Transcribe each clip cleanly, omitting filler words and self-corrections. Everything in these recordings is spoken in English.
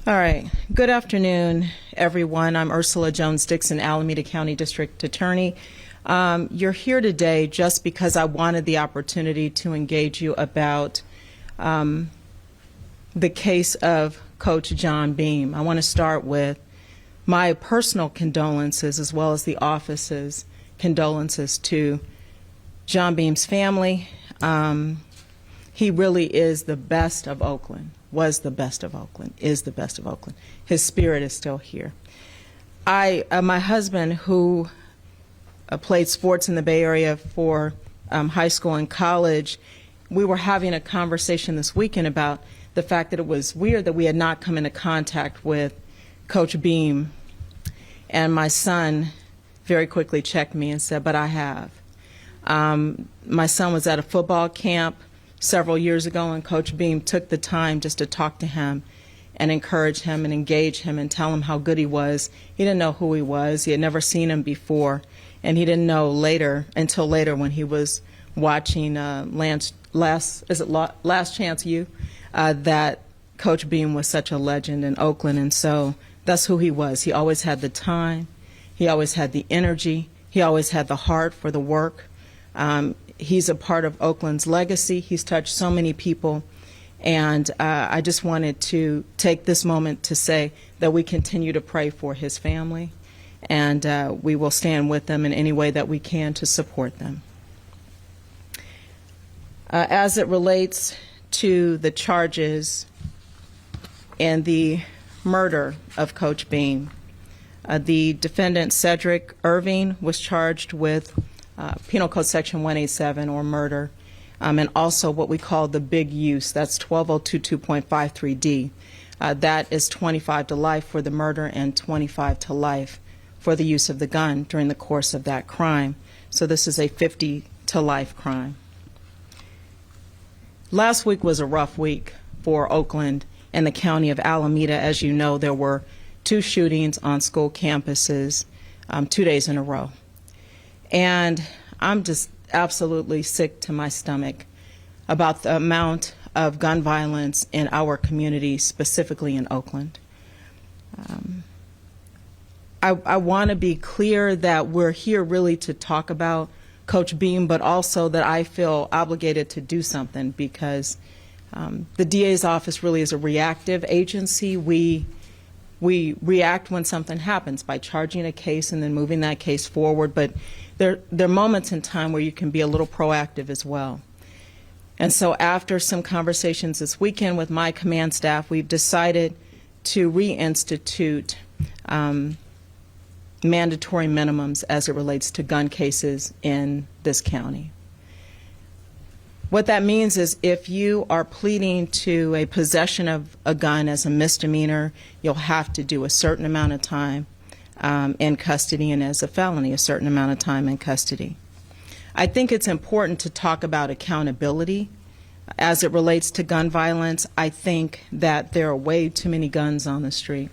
All right. Good afternoon, everyone. I'm Ursula Jones-Dixon, Alameda County District Attorney. You're here today just because I wanted the opportunity to engage you about the case of Coach John Beam. I want to start with my personal condolences as well as the office's condolences to John Beam's family. He really is the best of Oakland. Was the best of Oakland, is the best of Oakland. His spirit is still here. My husband, who played sports in the Bay Area for high school and college, we were having a conversation this weekend about the fact that it was weird that we had not come into contact with Coach Beam. And my son very quickly checked me and said, but I have. My son was at a football camp several years ago, and Coach Beam took the time just to talk to him and encourage him and engage him and tell him how good he was. He didn't know who he was. He had never seen him before, and he didn't know until later when he was watching Last Chance U, that Coach Beam was such a legend in Oakland, and so that's who he was. He always had the time. He always had the energy. He always had the heart for the work. He's a part of Oakland's legacy. He's touched so many people. And I just wanted to take this moment to say that we continue to pray for his family. And we will stand with them in any way that we can to support them. As it relates to the charges and the murder of Coach Beam, the defendant, Cedric Irving, was charged with Penal Code Section 187, or murder, and also what we call the big use. That's 12022.53D. That is 25 to life for the murder and 25 to life for the use of the gun during the course of that crime. So this is a 50 to life crime. Last week was a rough week for Oakland and the county of Alameda. As you know, there were 2 shootings on school campuses 2 days in a row. And I'm just absolutely sick to my stomach about the amount of gun violence in our community, specifically in Oakland. I want to be clear that we're here really to talk about Coach Beam, but also that I feel obligated to do something because the DA's office really is a reactive agency. We react when something happens by charging a case and then moving that case forward, but there are moments in time where you can be a little proactive as well. And so after some conversations this weekend with my command staff, we've decided to reinstitute mandatory minimums as it relates to gun cases in this county. What that means is if you are pleading to a possession of a gun as a misdemeanor, you'll have to do a certain amount of time in custody, and as a felony, a certain amount of time in custody. I think it's important to talk about accountability as it relates to gun violence. I think that there are way too many guns on the street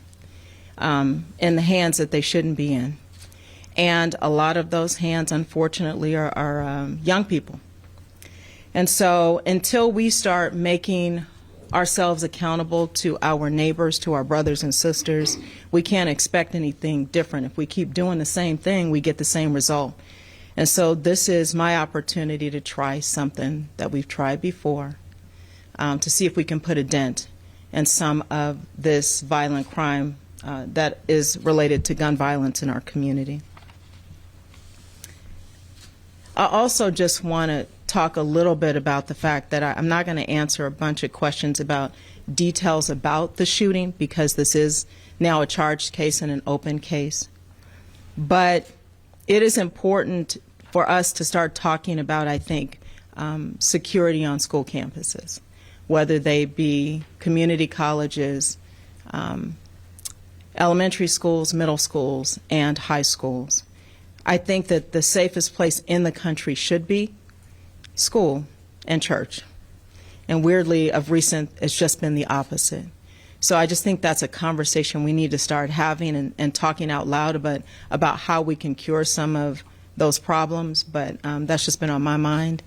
in the hands that they shouldn't be in. And a lot of those hands, unfortunately, are young people. And so until we start making ourselves accountable to our neighbors, to our brothers and sisters, we can't expect anything different. If we keep doing the same thing, we get the same result. And so this is my opportunity to try something that we've tried before, to see if we can put a dent in some of this violent crime that is related to gun violence in our community. I also just want to talk a little bit about the fact that I'm not going to answer a bunch of questions about details about the shooting because this is now a charged case and an open case. But it is important for us to start talking about, I think, security on school campuses, whether they be community colleges, elementary schools, middle schools, and high schools. I think that the safest place in the country should be school and church. And weirdly, of recent, it's just been the opposite. So I just think that's a conversation we need to start having and talking out loud about how we can cure some of those problems. But that's just been on my mind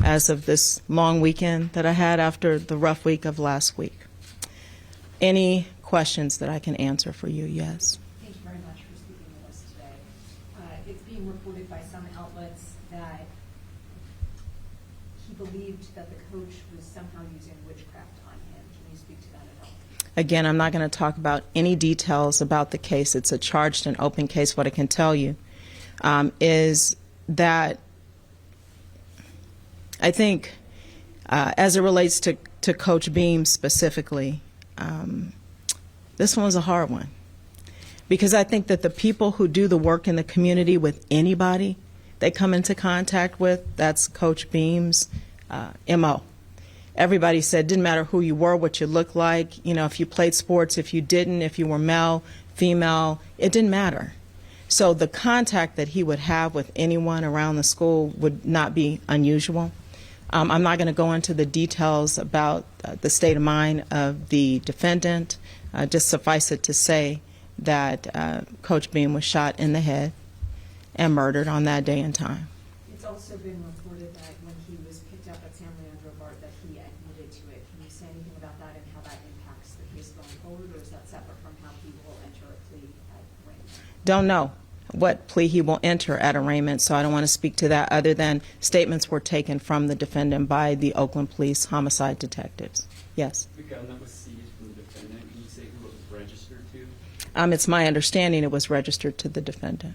as of this long weekend that I had after the rough week of last week. Any questions that I can answer for you, yes. Thank you very much for speaking with us today. It's being reported by some outlets that he believed that the coach was somehow using witchcraft on him. Can you speak to that at all? Again, I'm not going to talk about any details about the case. It's a charged and open case. What I can tell you is that I think as it relates to Coach Beam specifically, this one was a hard one. Because I think that the people who do the work in the community with anybody they come into contact with, that's Coach Beam's MO. Everybody said it didn't matter who you were, what you looked like, you know, if you played sports, if you didn't, if you were male, female, it didn't matter. So the contact that he would have with anyone around the school would not be unusual. I'm not going to go into the details about the state of mind of the defendant. Just suffice it to say that Coach Beam was shot in the head and murdered on that day and time. It's also been reported that when he was picked up at San Leandro Bart that he admitted to it. Can you say anything about that and how that impacts the case going forward, or is that separate from how he will enter a plea at arraignment? Don't know what plea he will enter at arraignment, so I don't want to speak to that other than statements were taken from the defendant by the Oakland Police homicide detectives. Yes? The gun that was seized from the defendant, can you say who it was registered to? It's my understanding it was registered to the defendant.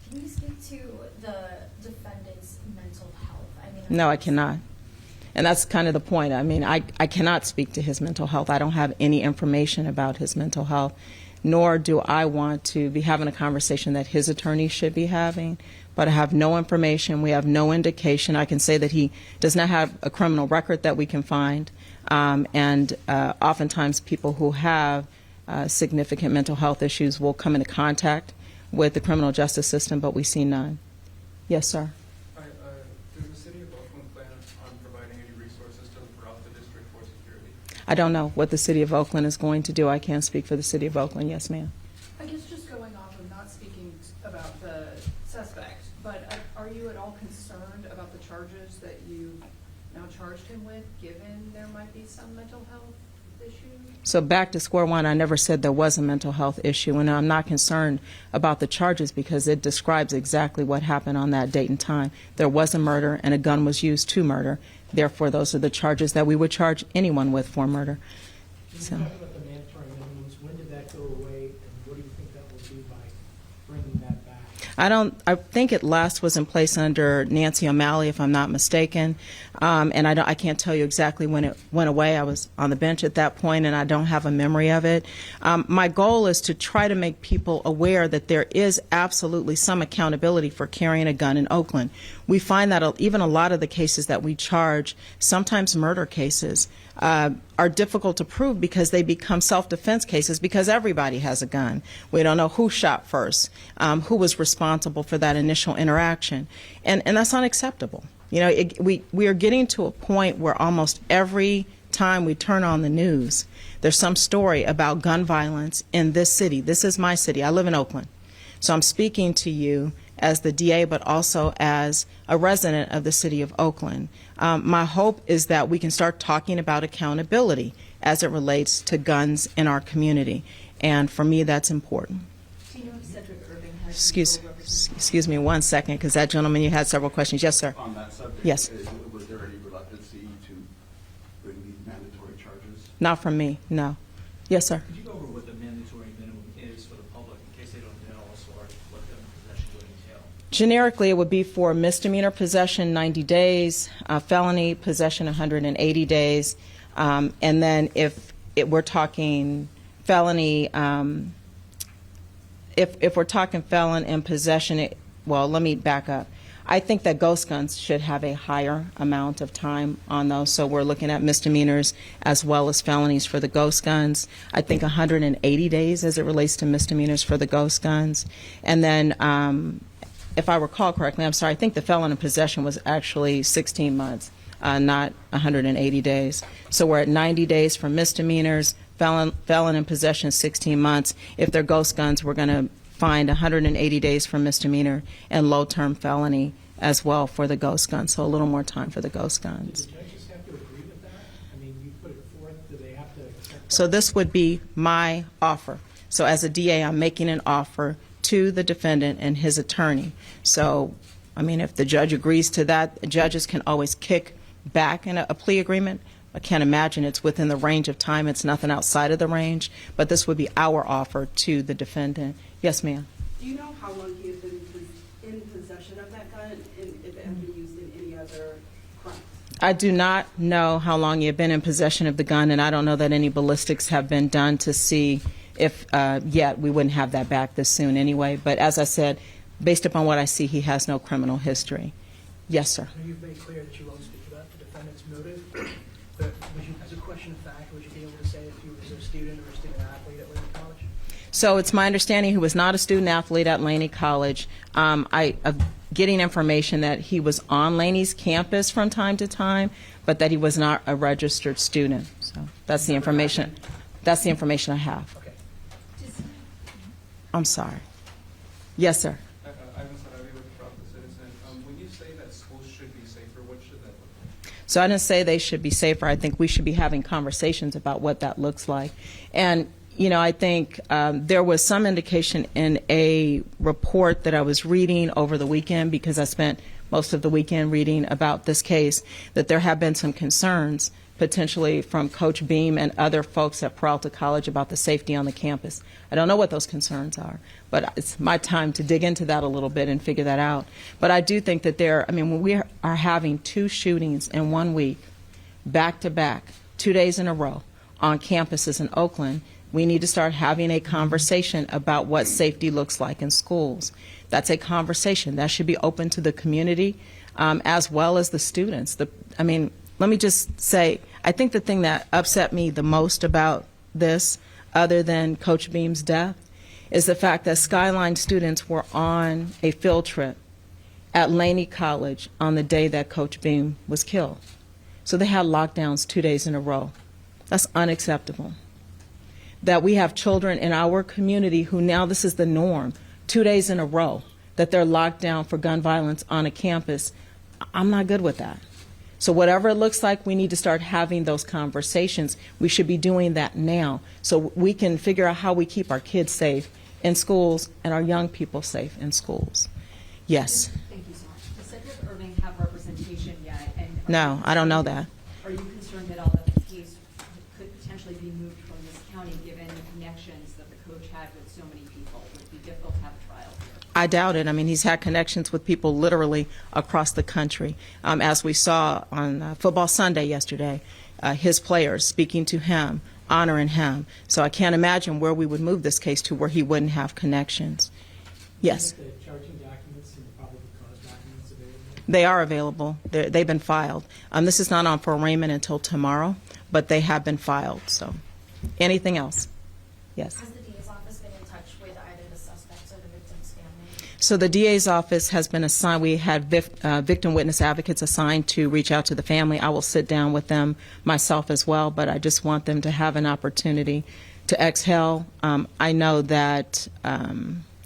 Can you speak to the defendant's mental health? No, I cannot. And that's kind of the point. I mean, I cannot speak to his mental health. I don't have any information about his mental health, nor do I want to be having a conversation that his attorney should be having. But I have no information. We have no indication. I can say that he does not have a criminal record that we can find. And oftentimes people who have significant mental health issues will come into contact with the criminal justice system, but we see none. Yes, sir. Hi, does the city of Oakland plan on providing any resources throughout the district for security? I don't know what the city of Oakland is going to do. I can't speak for the city of Oakland. Yes, ma'am. I guess just going off of not speaking about the suspect, but are you at all concerned about the charges that you now charged him with, given there might be some mental health issues? So back to square one, I never said there was a mental health issue, and I'm not concerned about the charges because it describes exactly what happened on that date and time. There was a murder, and a gun was used to murder. Therefore, those are the charges that we would charge anyone with for murder. So. Can you talk about the mandatory minimums? When did that go away, and what do you think that will do by bringing that back? I think it last was in place under Nancy O'Malley, if I'm not mistaken, and I can't tell you exactly when it went away. I was on the bench at that point, and I don't have a memory of it. My goal is to try to make people aware that there is absolutely some accountability for carrying a gun in Oakland. We find that even a lot of the cases that we charge, sometimes murder cases, are difficult to prove because they become self-defense cases because everybody has a gun. We don't know who shot first, who was responsible for that initial interaction, and that's unacceptable. You know, we are getting to a point where almost every time we turn on the news, there's some story about gun violence in this city. This is my city. I live in Oakland. So I'm speaking to you as the DA, but also as a resident of the city of Oakland. My hope is that we can start talking about accountability as it relates to guns in our community. And for me, that's important. Do you know if Cedric Irving has legal representation? Excuse me 1 second, because that gentleman, you had several questions. Yes, sir. On that subject, yes. Was there any reluctancy to bring these mandatory charges? Not from me, no. Yes, sir. Could you go over what the mandatory minimum is for the public, in case they don't know, also, or what gun possession would entail? Generically, it would be for misdemeanor possession 90 days, felony possession 180 days, and then if we're talking felony, if we're talking felon in possession, well, let me back up. I think that ghost guns should have a higher amount of time on those, so we're looking at misdemeanors as well as felonies for the ghost guns. I think 180 days as it relates to misdemeanors for the ghost guns. And then, if I recall correctly, I'm sorry, I think the felon in possession was actually 16 months, not 180 days. So we're at 90 days for misdemeanors, felon in possession 16 months. If they're ghost guns, we're going to find 180 days for misdemeanor and low-term felony as well for the ghost guns, so a little more time for the ghost guns. Do the judges have to agree with that? I mean, you put it forth, do they have to So this would be my offer. So as a DA, I'm making an offer to the defendant and his attorney. So, I mean, if the judge agrees to that, judges can always kick back in a plea agreement. I can't imagine it's within the range of time. It's nothing outside of the range. But this would be our offer to the defendant. Yes, ma'am. Do you know how long he has been in possession of that gun and if it has been used in any other crimes? I do not know how long he had been in possession of the gun, and I don't know that any ballistics have been done to see if yet. We wouldn't have that back this soon anyway. But as I said, based upon what I see, he has no criminal history. Yes, sir. You've made clear that you won't speak about the defendant's motive, but as a question of fact, would you be able to say if he was a student or a student athlete at Laney College? So it's my understanding he was not a student athlete at Laney College. Getting information that he was on Laney's campus from time to time, but that he was not a registered student. So that's the information. That's the information I have. Okay. I'm sorry. Yes, sir. Ivan Sarabi with the Proud Citizen. When you say that schools should be safer, what should that look like? So I didn't say they should be safer. I think we should be having conversations about what that looks like. And you know, I think there was some indication in a report that I was reading over the weekend, because I spent most of the weekend reading about this case, that there have been some concerns potentially from Coach Beam and other folks at Peralta College about the safety on the campus. I don't know what those concerns are, but it's my time to dig into that a little bit and figure that out. But I do think that when we are having 2 shootings in 1 week, back to back, 2 days in a row on campuses in Oakland, we need to start having a conversation about what safety looks like in schools. That's a conversation that should be open to the community as well as the students. Let me just say, I think the thing that upset me the most about this, other than Coach Beam's death, is the fact that Skyline students were on a field trip at Laney College on the day that Coach Beam was killed. So they had lockdowns 2 days in a row. That's unacceptable. That we have children in our community who now this is the norm, 2 days in a row, that they're locked down for gun violence on a campus. I'm not good with that. So whatever it looks like, we need to start having those conversations. We should be doing that now so we can figure out how we keep our kids safe in schools and our young people safe in schools. Yes. Thank you so much. Does Cedric Irving have representation yet? And No, I don't know that. Are you concerned at all that the case could potentially be moved from this county, given the connections that the coach had with so many people? It would be difficult to have a trial here. I doubt it. I mean, he's had connections with people literally across the country. As we saw on Football Sunday yesterday, his players speaking to him, honoring him. So I can't imagine where we would move this case to where he wouldn't have connections. Yes. The charging documents and the probable cause documents available? They are available. They've been filed. This is not on for arraignment until tomorrow, but they have been filed. So anything else? Yes. Has the DA's office been in touch with either the suspects or the victim's family? So the DA's office has been assigned. We had victim witness advocates assigned to reach out to the family. I will sit down with them myself as well, but I just want them to have an opportunity to exhale. I know that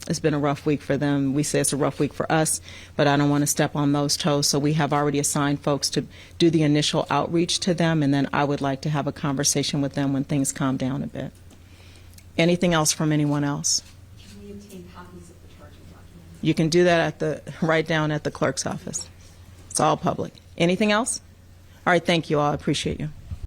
it's been a rough week for them. We say it's a rough week for us, but I don't want to step on those toes. So we have already assigned folks to do the initial outreach to them, and then I would like to have a conversation with them when things calm down a bit. Anything else from anyone else? Can we obtain copies of the charging documents? You can do that right down at the clerk's office. It's all public. Anything else? All right, thank you all. I appreciate you.